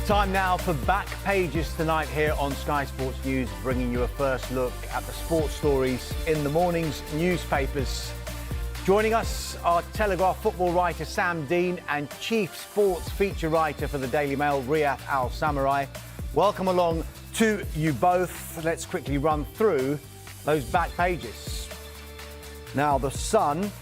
Time now for Back Pages tonight here on Sky Sports News, bringing you a first look at the sports stories in the morning's newspapers. Joining us are Telegraph football writer Sam Dean and chief sports feature writer for the Daily Mail, Riyadh Al-Samarrai. Welcome along to you both. Let's quickly run through those back pages. Now, The Sun,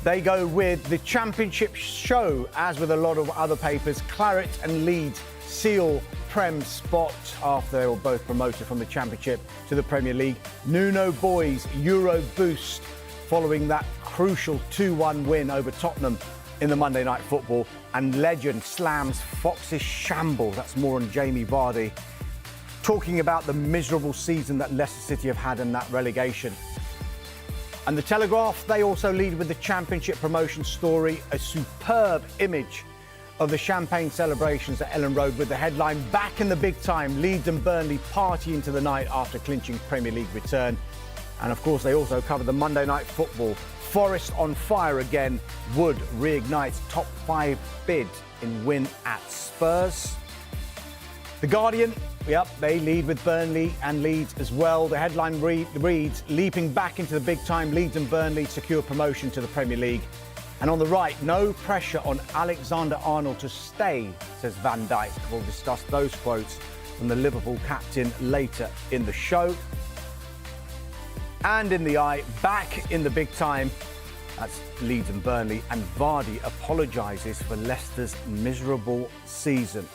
they go with the Championship show. As with a lot of other papers, Claret and Leeds seal Prem spot after they were both promoted from the Championship to the Premier League. Nuno Boys Euro boost following that crucial 2-1 win over Tottenham in the Monday Night Football. And Legend slams Fox's shambles. That's more on Jamie Vardy, talking about the miserable season that Leicester City have had in that relegation. And the Telegraph, they also lead with the Championship promotion story, a superb image of the champagne celebrations at Ellen Road with the headline, "Back in the big time, Leeds and Burnley party into the night after clinching Premier League return." And of course, they also cover the Monday Night Football. Forest on fire again. Wood reignites top 5 bid in win at Spurs. The Guardian, they lead with Burnley and Leeds as well. The headline reads, "Leaping back into the big time, Leeds and Burnley secure promotion to the Premier League." And on the right, "No pressure on Alexander-Arnold to stay," says Van Dijk. We'll discuss those quotes from the Liverpool captain later in the show. And in the Eye, back in the big time, that's Leeds and Burnley, and Vardy apologises for Leicester's miserable season.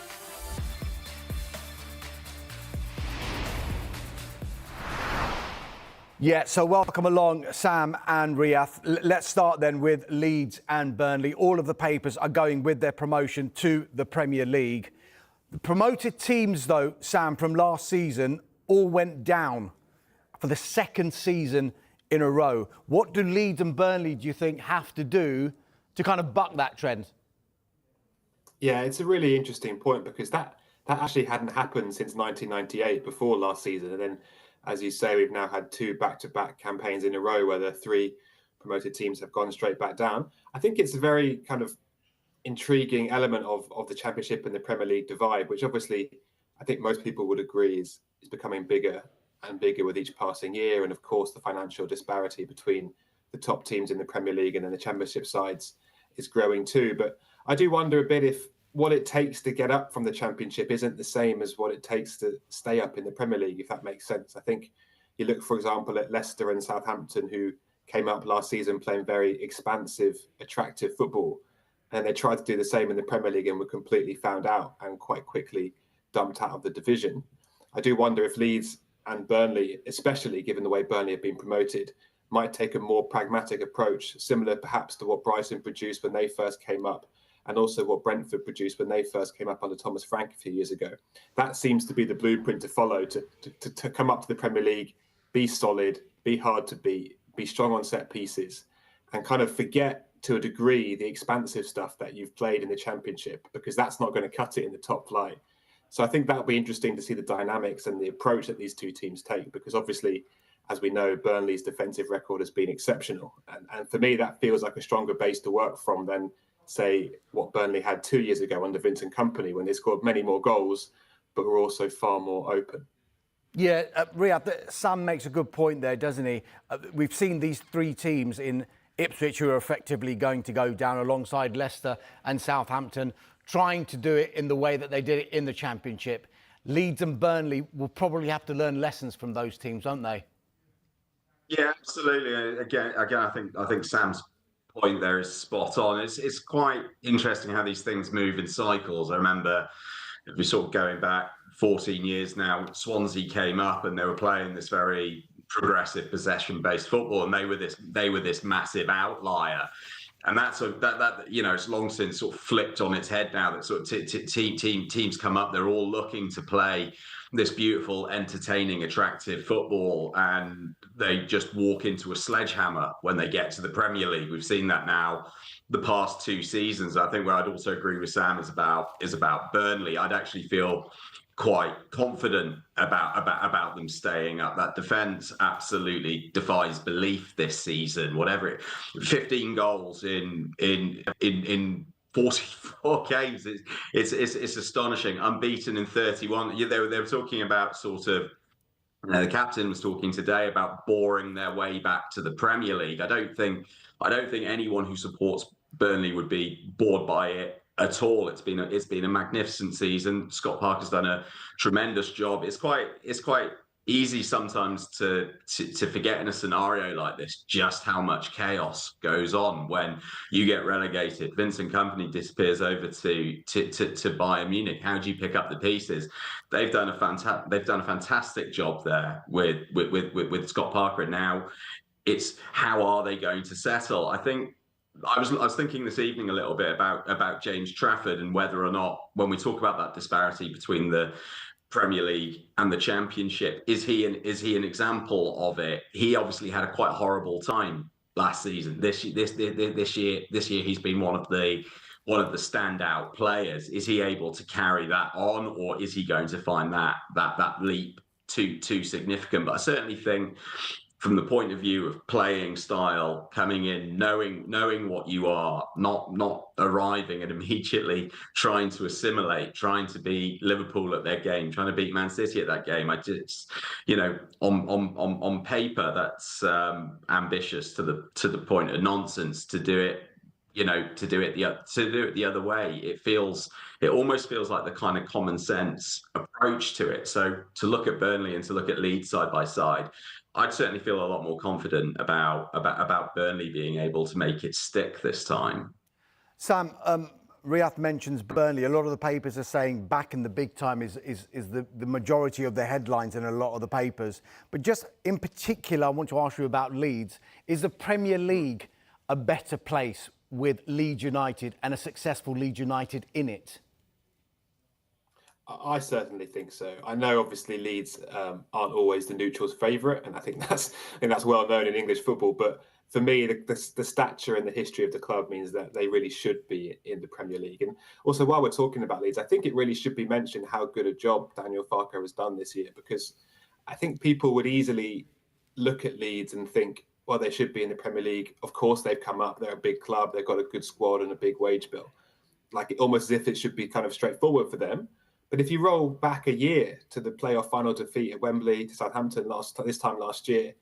Yeah, so welcome along, Sam and Riyadh. Let's start then with Leeds and Burnley. All of the papers are going with their promotion to the Premier League. The promoted teams, though, Sam, from last season, all went down for the second season in a row. What do Leeds and Burnley, do you think, have to do to kind of buck that trend? Yeah, it's a really interesting point because that actually hadn't happened since 1998, before last season. And then, as you say, we've now had 2 back-to-back campaigns in a row where the 3 promoted teams have gone straight back down. I think it's a very kind of intriguing element of the Championship and the Premier League divide, which obviously I think most people would agree is becoming bigger and bigger with each passing year. And of course, the financial disparity between the top teams in the Premier League and then the Championship sides is growing too. But I do wonder a bit if what it takes to get up from the Championship isn't the same as what it takes to stay up in the Premier League, if that makes sense. I think you look, for example, at Leicester and Southampton, who came up last season playing very expansive, attractive football. And they tried to do the same in the Premier League and were completely found out and quite quickly dumped out of the division. I do wonder if Leeds and Burnley, especially given the way Burnley have been promoted, might take a more pragmatic approach, similar perhaps to what Brighton produced when they first came up, and also what Brentford produced when they first came up under Thomas Frank a few years ago. That seems to be the blueprint to follow, to come up to the Premier League, be solid, be hard to beat, be strong on set pieces, and kind of forget to a degree the expansive stuff that you've played in the Championship, because that's not going to cut it in the top flight. So I think that'll be interesting to see the dynamics and the approach that these 2 teams take, because obviously, as we know, Burnley's defensive record has been exceptional. And for me, that feels like a stronger base to work from than, say, what Burnley had 2 years ago under Vincent Kompany, when they scored many more goals, but were also far more open. Yeah, Riyadh, Sam makes a good point there, doesn't he? We've seen these 3 teams in Ipswich who are effectively going to go down alongside Leicester and Southampton, trying to do it in the way that they did it in the Championship. Leeds and Burnley will probably have to learn lessons from those teams, won't they? Yeah, absolutely. Again, I think Sam's point there is spot on. It's quite interesting how these things move in cycles. I remember, if we're sort of going back 14 years now, Swansea came up and they were playing this very progressive possession-based football, and they were this massive outlier. And that's it's long since sort of flipped on its head now. That sort of teams come up, they're all looking to play this beautiful, entertaining, attractive football, and they just walk into a sledgehammer when they get to the Premier League. We've seen that now the past 2 seasons. I think where I'd also agree with Sam is about Burnley. I'd actually feel quite confident about them staying up. That defence absolutely defies belief this season. 15 goals in 44 games. It's astonishing. Unbeaten in 31. Yeah, they were talking about sort of. The captain was talking today about boring their way back to the Premier League. I don't think anyone who supports Burnley would be bored by it at all. It's been a magnificent season. Scott Parker's done a tremendous job. It's quite easy sometimes to forget in a scenario like this just how much chaos goes on when you get relegated. Vincent Kompany disappears over to Bayern Munich. How do you pick up the pieces? They've done a fantastic job there with Scott Parker. And now it's how are they going to settle? I think I was thinking this evening a little bit about James Trafford and whether or not, when we talk about that disparity between the Premier League and the Championship, is he an example of it? He obviously had a quite horrible time last season. This year he's been one of the standout players. Is he able to carry that on, or is he going to find that leap too significant? But I certainly think, from the point of view of playing style, coming in, knowing what you are, not arriving and immediately trying to assimilate, trying to beat Liverpool at their game, trying to beat Man City at that game. I just, on paper, that's ambitious to the point of nonsense. To do it, to do it the other way, it almost feels like the kind of common sense approach to it. So to look at Burnley and to look at Leeds side by side, I'd certainly feel a lot more confident about Burnley being able to make it stick this time. Sam, Riyadh mentions Burnley. A lot of the papers are saying back in the big time is the majority of the headlines in a lot of the papers. But just in particular, I want to ask you about Leeds. Is the Premier League a better place with Leeds United and a successful Leeds United in it? I certainly think so. I know, obviously, Leeds aren't always the neutrals' favourite, and I think that's well known in English football. But for me, the stature and the history of the club means that they really should be in the Premier League. And also, while we're talking about Leeds, I think it really should be mentioned how good a job Daniel Farke has done this year, because I think people would easily look at Leeds and think, well, they should be in the Premier League. Of course, they've come up. They're a big club. They've got a good squad and a big wage bill. Like, almost as if it should be kind of straightforward for them. But if you roll back a year to the playoff final defeat at Wembley to Southampton this time last year,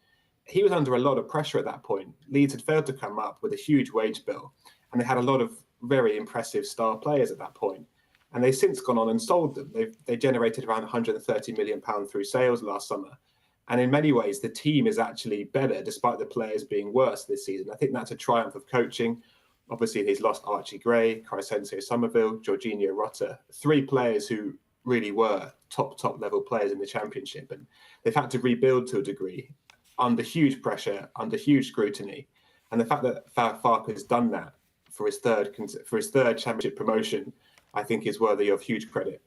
he was under a lot of pressure at that point. Leeds had failed to come up with a huge wage bill, and they had a lot of very impressive star players at that point. And they've since gone on and sold them. They generated around £130 million through sales last summer. And in many ways, the team is actually better, despite the players being worse this season. I think that's a triumph of coaching. Obviously, he's lost Archie Gray, Crescencio Somerville, Jorginho Rota, three players who really were top level players in the Championship. And they've had to rebuild to a degree under huge pressure, under huge scrutiny. And the fact that Farke has done that for his third Championship promotion, I think is worthy of huge credit.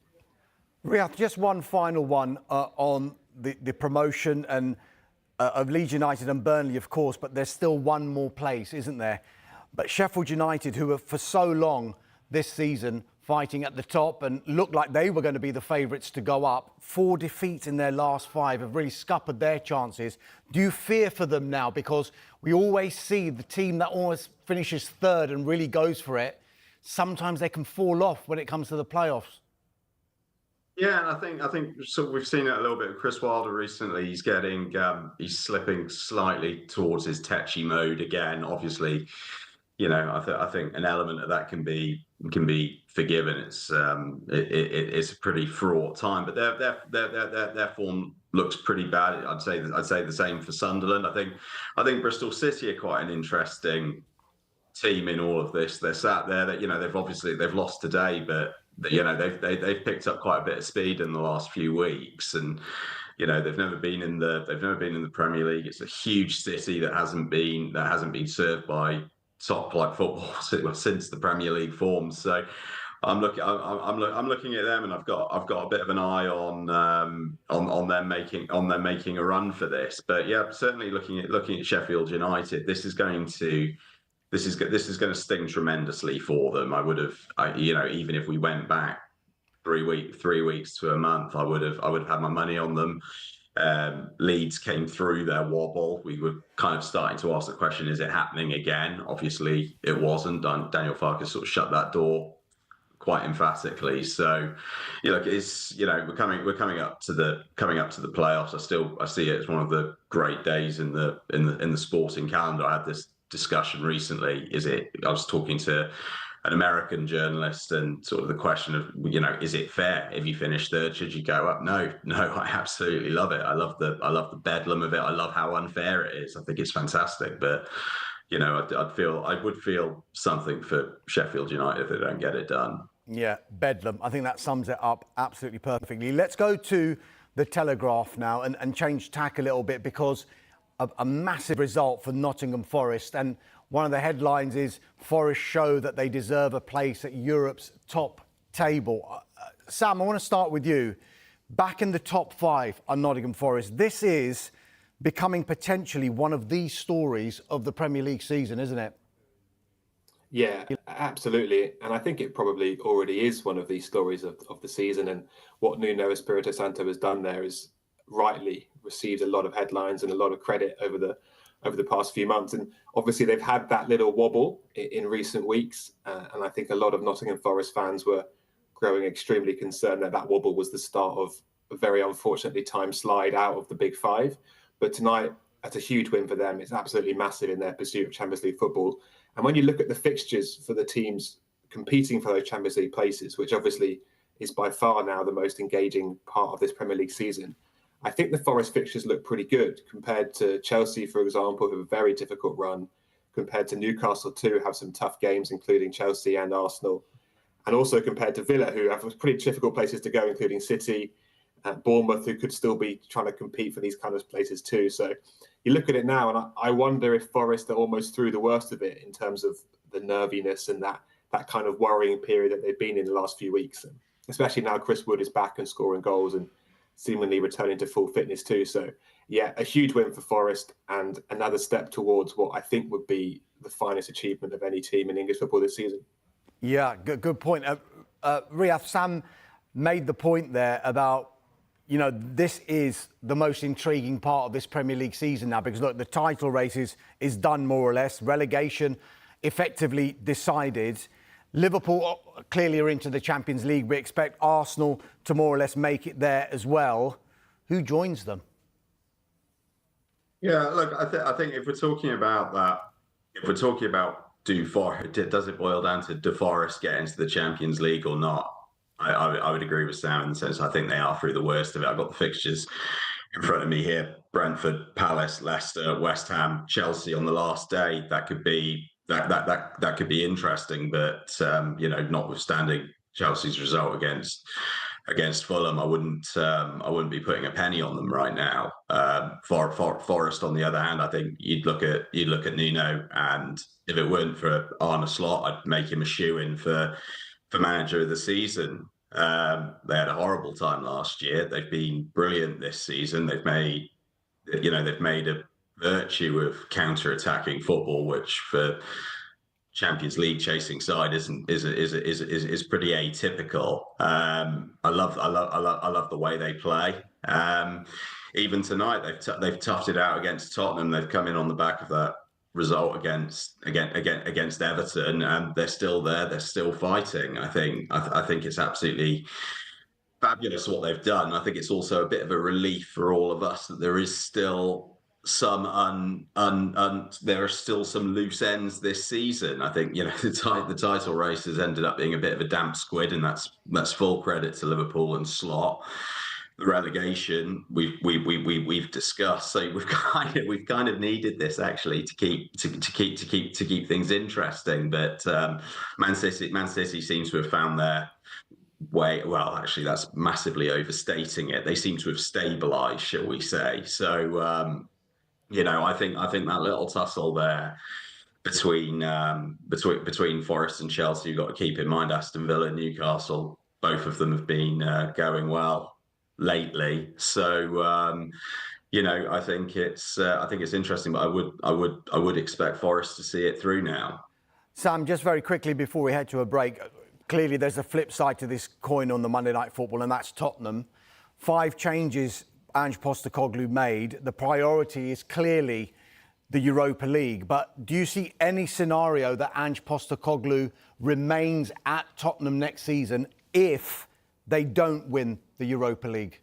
Riyadh, just one final one on the promotion and of Leeds United and Burnley, of course, but there's still one more place, isn't there? But Sheffield United, who have for so long this season fighting at the top and looked like they were going to be the favourites to go up, 4 defeats in their last 5 have really scuppered their chances. Do you fear for them now? Because we always see the team that always finishes third and really goes for it, sometimes they can fall off when it comes to the playoffs. Yeah, and I think so. We've seen it a little bit with Chris Wilder recently. He's slipping slightly towards his tetchy mode again. Obviously, I think an element of that can be forgiven. It's a pretty fraught time, but their form looks pretty bad. I'd say the same for Sunderland. I think Bristol City are quite an interesting team in all of this. They're sat there that they've lost today, but they've picked up quite a bit of speed in the last few weeks, and they've never been in the Premier League. It's a huge city that hasn't been served by top flight football since the Premier League formed. So I'm looking at them, and I've got a bit of an eye on them making a run for this. But yeah, certainly looking at Sheffield United, this is going to sting tremendously for them. Even if we went back 3 weeks to a month, I would have had my money on them Leeds came through their wobble. We were kind of starting to ask the question, is it happening again? Obviously, it wasn't. Daniel Farkas sort of shut that door quite emphatically. So, it's we're coming up to the playoffs. I see it as one of the great days in the sporting calendar. I had this discussion recently. I was talking to an American journalist, and sort of the question of, is it fair if you finish third? Should you go up? No, I absolutely love it. I love the bedlam of it. I love how unfair it is. I think it's fantastic. But I would feel something for Sheffield United if they don't get it done. Yeah, bedlam. I think that sums it up absolutely perfectly. Let's go to the Telegraph now and change tack a little bit, because a massive result for Nottingham Forest, and one of the headlines is Forest show that they deserve a place at Europe's top table. Sam, I want to start with you. Back in the top 5 on Nottingham Forest. This is becoming potentially one of the stories of the Premier League season, isn't it? Yeah, absolutely. And I think it probably already is one of these stories of the season. And what Nuno Espirito Santo has done there is rightly received a lot of headlines and a lot of credit over the past few months. And obviously they've had that little wobble in recent weeks. And I think a lot of Nottingham Forest fans were growing extremely concerned that wobble was the start of a very unfortunately timed slide out of the Big Five. But tonight, that's a huge win for them. It's absolutely massive in their pursuit of Champions League football. And when you look at the fixtures for the teams competing for those Champions League places, which obviously is by far now the most engaging part of this Premier League season, I think the Forest fixtures look pretty good compared to Chelsea, for example, who have a very difficult run, compared to Newcastle too, who have some tough games, including Chelsea and Arsenal, and also compared to Villa, who have pretty difficult places to go, including City, Bournemouth, who could still be trying to compete for these kind of places too. So you look at it now, and I wonder if Forest are almost through the worst of it in terms of the nerviness and that kind of worrying period that they've been in the last few weeks. And especially now Chris Wood is back and scoring goals and seemingly returning to full fitness too. So yeah, a huge win for Forest and another step towards what I think would be the finest achievement of any team in English football this season. Yeah, good point. Riyadh, Sam made the point there about, this is the most intriguing part of this Premier League season now, because look, the title race is done more or less. Relegation effectively decided. Liverpool clearly are into the Champions League. We expect Arsenal to more or less make it there as well. Who joins them? Yeah, look, I think if we're talking about that, does it boil down to do Forest get into the Champions League or not? I would agree with Sam in the sense I think they are through the worst of it. I've got the fixtures in front of me here: Brentford, Palace, Leicester, West Ham, Chelsea on the last day. That could be that could be interesting, but notwithstanding Chelsea's result against Fulham, I wouldn't be putting a penny on them right now. Forest, on the other hand, I think you'd look at Nuno, and if it weren't for Arne Slot, I'd make him a shoo-in for manager of the season. They had a horrible time last year. They've been brilliant this season. They've made a virtue of counter-attacking football, which for Champions League chasing side is pretty atypical. I love the way they play. Even tonight, they've toughed it out against Tottenham. They've come in on the back of that result against Everton, and they're still there. They're still fighting. I think it's absolutely fabulous what they've done. I think it's also a bit of a relief for all of us that there is still some there are still some loose ends this season. I think the title race has ended up being a bit of a damp squid, and that's full credit to Liverpool and Slot. The relegation we've discussed, so we've kind of needed this actually to keep things interesting. But Man City seems to have found their way. Well, actually, that's massively overstating it. They seem to have stabilised, shall we say? So I think that little tussle there between Forest and Chelsea, you've got to keep in mind Aston Villa, Newcastle, both of them have been going well lately. So I think it's interesting, but I would expect Forest to see it through now. Sam, just very quickly before we head to a break, clearly there's a flip side to this coin on the Monday Night Football, and that's Tottenham. 5 changes Ange Postecoglou made, the priority is clearly the Europa League. But do you see any scenario that Ange Postecoglou remains at Tottenham next season if they don't win the Europa League?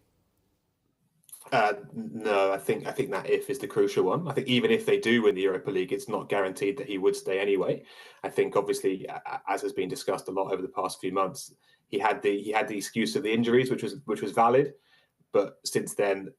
No, I think that if is the crucial one. I think even if they do win the Europa League, it's not guaranteed that he would stay anyway. I think obviously, as has been discussed a lot over the past few months, he had the excuse of the injuries, which was valid, but since then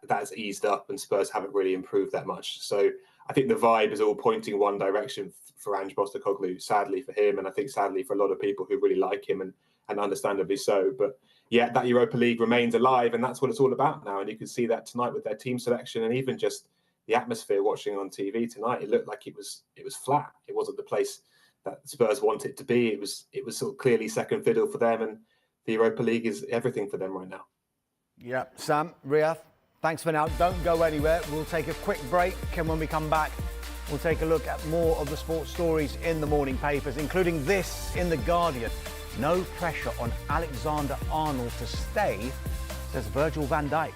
that's eased up and Spurs haven't really improved that much. So I think the vibe is all pointing one direction for Ange Postecoglou, sadly for him, and I think sadly for a lot of people who really like him and understandably so. But yeah, that Europa League remains alive, and that's what it's all about now. And you can see that tonight with their team selection and even just the atmosphere watching on TV tonight. It looked like it was flat. It wasn't the place that Spurs want it to be. It was sort of clearly second fiddle for them, and the Europa League is everything for them right now. Yeah, Sam, Riyadh, thanks for now. Don't go anywhere. We'll take a quick break, and when we come back, we'll take a look at more of the sports stories in the morning papers, including this in The Guardian. No pressure on Alexander-Arnold to stay, says Virgil van Dijk.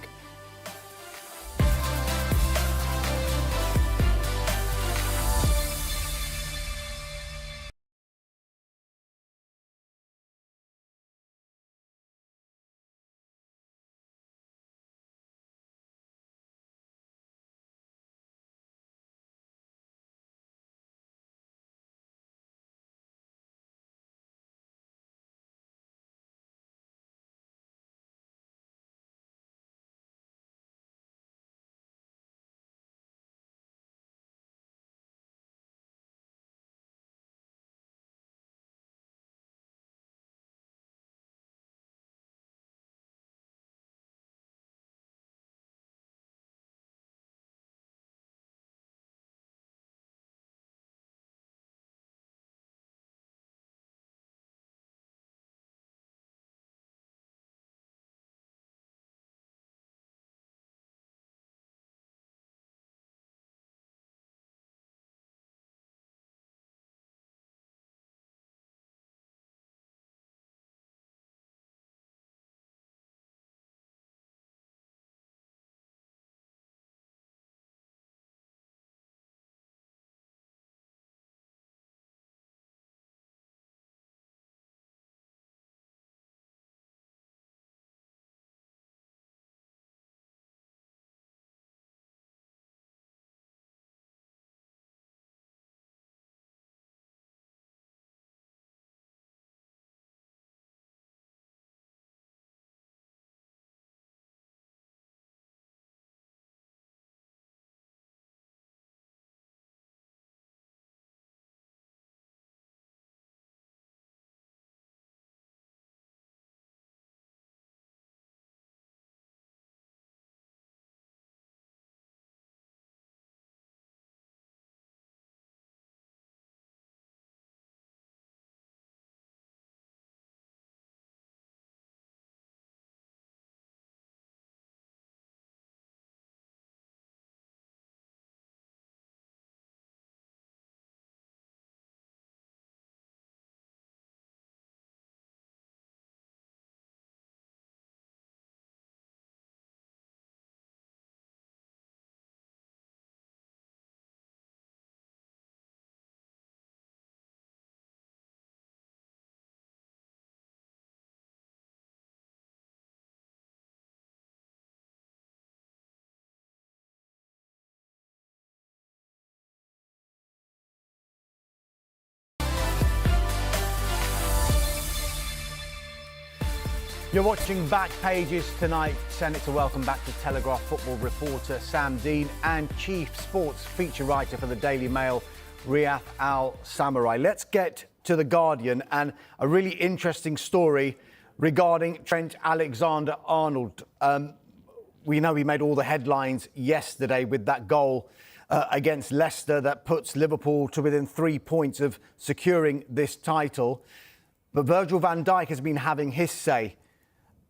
You're watching Back Pages tonight. Send it to welcome back to Telegraph football reporter Sam Dean and chief sports feature writer for the Daily Mail, Riyadh Al-Samurai. Let's get to The Guardian and a really interesting story regarding Trent Alexander-Arnold. We know he made all the headlines yesterday with that goal against Leicester that puts Liverpool to within 3 points of securing this title. But Virgil van Dijk has been having his say.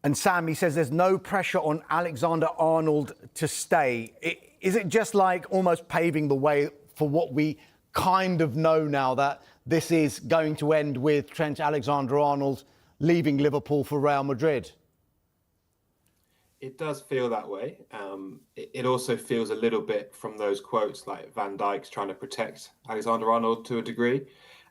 And Sam, he says there's no pressure on Alexander-Arnold to stay. Is it just like almost paving the way for what we kind of know now, that this is going to end with Trent Alexander-Arnold leaving Liverpool for Real Madrid? It does feel that way. It also feels a little bit from those quotes like Van Dijk's trying to protect Alexander-Arnold to a degree.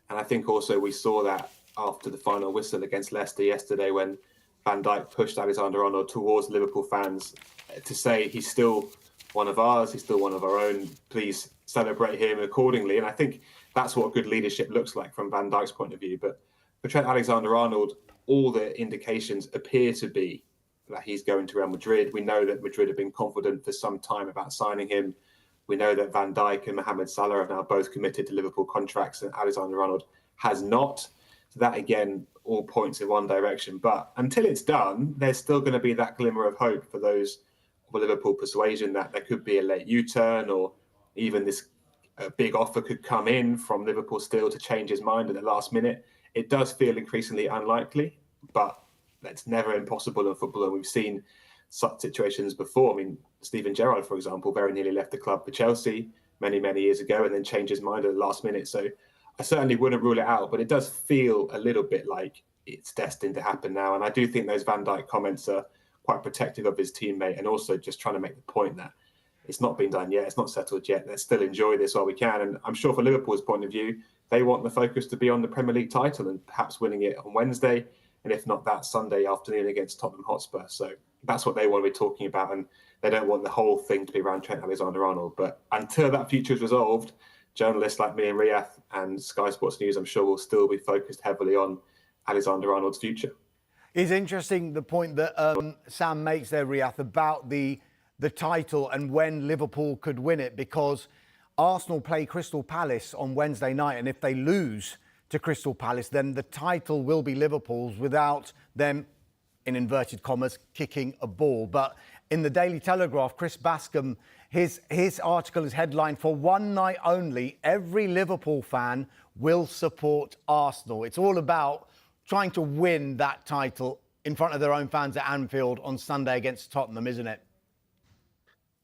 And I think also we saw that after the final whistle against Leicester yesterday when Van Dijk pushed Alexander-Arnold towards Liverpool fans to say he's still one of ours, he's still one of our own, please celebrate him accordingly. And I think that's what good leadership looks like from Van Dijk's point of view. But for Trent Alexander-Arnold, all the indications appear to be that he's going to Real Madrid. We know that Madrid have been confident for some time about signing him. We know that Van Dijk and Mohamed Salah have now both committed to Liverpool contracts and Alexander-Arnold has not. So that, again, all points in one direction. But until it's done, there's still going to be that glimmer of hope for those of Liverpool persuasion that there could be a late U-turn or even this big offer could come in from Liverpool still to change his mind at the last minute. It does feel increasingly unlikely, but that's never impossible in football. And we've seen such situations before. I mean, Steven Gerrard, for example, very nearly left the club for Chelsea many, many years ago and then changed his mind at the last minute. So I certainly wouldn't rule it out, but it does feel a little bit like it's destined to happen now. And I do think those Van Dijk comments are quite protective of his teammate and also just trying to make the point that it's not been done yet. It's not settled yet. Let's still enjoy this while we can. And I'm sure from Liverpool's point of view, they want the focus to be on the Premier League title and perhaps winning it on Wednesday. And if not that, Sunday afternoon against Tottenham Hotspur. So that's what they want to be talking about. And they don't want the whole thing to be around Trent Alexander-Arnold. But until that future is resolved, journalists like me and Riyadh and Sky Sports News, I'm sure, will still be focused heavily on Alexander-Arnold's future. It's interesting the point that Sam makes there, Riyadh, about the title and when Liverpool could win it, because Arsenal play Crystal Palace on Wednesday night. And if they lose to Crystal Palace, then the title will be Liverpool's without them, in inverted commas, kicking a ball. But in the Daily Telegraph, Chris Bascom, his article is headlined, "For one night only, every Liverpool fan will support Arsenal." It's all about trying to win that title in front of their own fans at Anfield on Sunday against Tottenham, isn't it?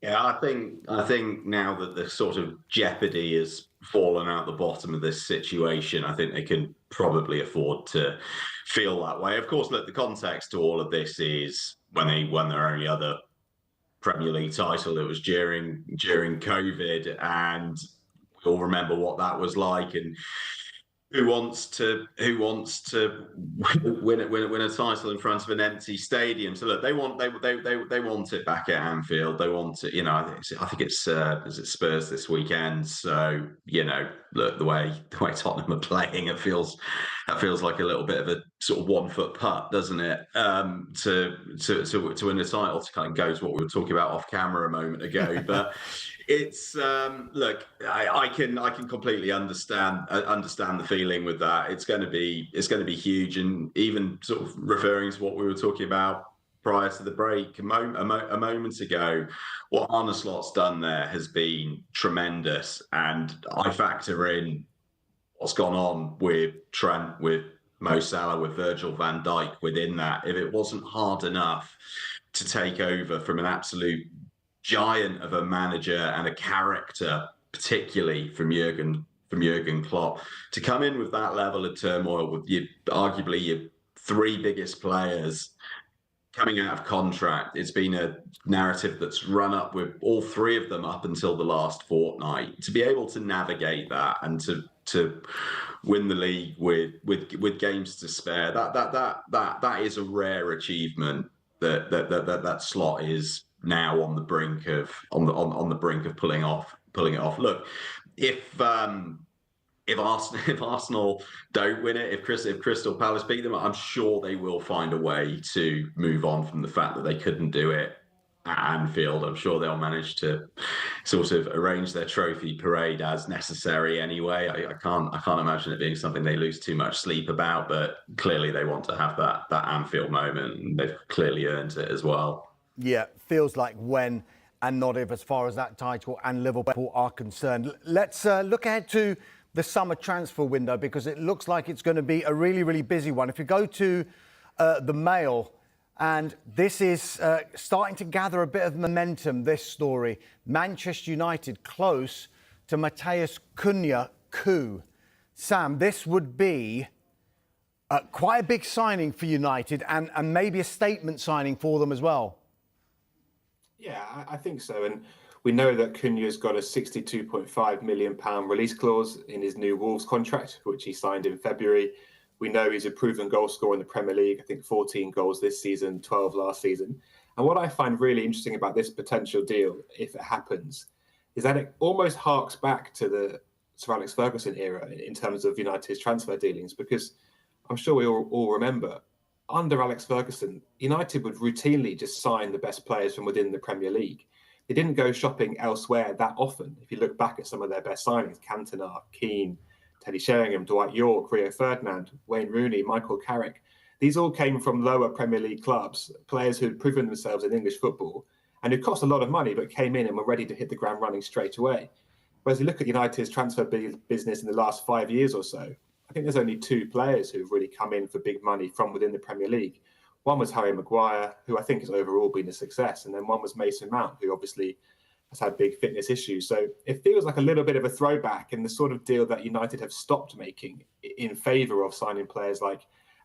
Yeah, I think now that the sort of jeopardy has fallen out the bottom of this situation, I think they can probably afford to feel that way. Of course, look, the context to all of this is when they won their only other Premier League title. It was during COVID, and we all remember what that was like. And who wants to win a title in front of an empty stadium? So look, they want it back at Anfield. They want it, I think it's is it Spurs this weekend. So look, the way Tottenham are playing, it feels like a little bit of a sort of 1 foot putt, doesn't it? To win the title, to kind of go to what we were talking about off camera a moment ago, but. It's look, I can completely understand the feeling with that. It's going to be huge, and even sort of referring to what we were talking about prior to the break a moment ago, what Arne Slot's done there has been tremendous, and I factor in what's gone on with Trent, with Mo Salah, with Virgil van Dijk within that. If it wasn't hard enough to take over from an absolute giant of a manager and a character, particularly from Jurgen Klopp, to come in with that level of turmoil with arguably your 3 biggest players coming out of contract. It's been a narrative that's run up with all 3 of them up until the last fortnight. To be able to navigate that and to win the league with games to spare, that is a rare achievement that Slot is now on the brink of pulling it off. Look, if Arsenal don't win it, if Crystal Palace beat them, I'm sure they will find a way to move on from the fact that they couldn't do it at Anfield. I'm sure they'll manage to sort of arrange their trophy parade as necessary anyway. I can't imagine it being something they lose too much sleep about, but clearly they want to have that Anfield moment, and they've clearly earned it as well. Yeah, feels like when and not if, as far as that title and Liverpool are concerned. Let's look ahead to the summer transfer window, because it looks like it's going to be a really, really busy one. If you go to the Mail, and this is starting to gather a bit of momentum, this story. Manchester United close to Matheus Cunha coup. Sam, this would be quite a big signing for United, and maybe a statement signing for them as well. Yeah, I think so. And we know that Cunha's got a £62.5 million release clause in his new Wolves contract, which he signed in February. We know he's a proven goal scorer in the Premier League. I think 14 goals this season, 12 last season. And what I find really interesting about this potential deal, if it happens, is that it almost harks back to the Sir Alex Ferguson era in terms of United's transfer dealings, because I'm sure we all remember, under Alex Ferguson, United would routinely just sign the best players from within the Premier League. They didn't go shopping elsewhere that often. If you look back at some of their best signings, Cantona, Keane, Teddy Sheringham, Dwight York, Rio Ferdinand, Wayne Rooney, Michael Carrick, these all came from lower Premier League clubs, players who had proven themselves in English football and who cost a lot of money but came in and were ready to hit the ground running straight away. Whereas you look at United's transfer business in the last 5 years or so, I think there's only two players who've really come in for big money from within the Premier League. One was Harry Maguire, who I think has overall been a success. And then one was Mason Mount, who obviously has had big fitness issues. So it feels like a little bit of a throwback in the sort of deal that United have stopped making in favour of signing players like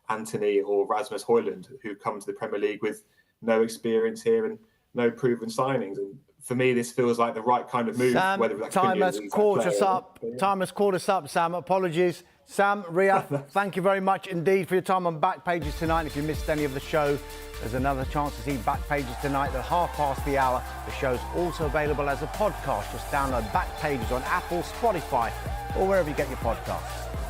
Anthony or Rasmus Højlund, who come to the Premier League with no experience here and no proven signings. And for me, this feels like the right kind of move. Sam, whether that time has caught us up. Yeah. Time has caught us up, Sam. Apologies. Sam, Ria, thank you very much indeed for your time on Back Pages tonight. If you missed any of the show, there's another chance to see Back Pages tonight at hour. The show's also available as a podcast. Just download Back Pages on Apple, Spotify, or wherever you get your podcasts.